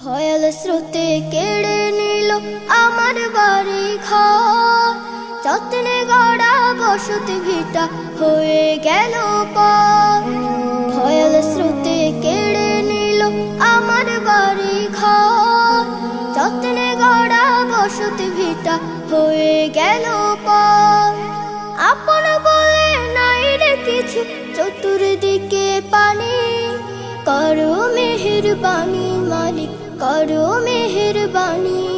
ভয়াল স্রোতে কেড়ে নিল আমার বাড়ি ঘর, যত্নে গড়া বসতি ভিটা হয়ে গেল পর। ভয়াল স্রোতে কেড়ে নিল আমার বাড়ি ঘর, যত্নে গড়া বসতি ভিটা হয়ে গেল পর। আপন বলে নাই রে কিছু, চতুর্দিকে পানি, করো মেহেরবানি মালিক, করো মেহেরবানি।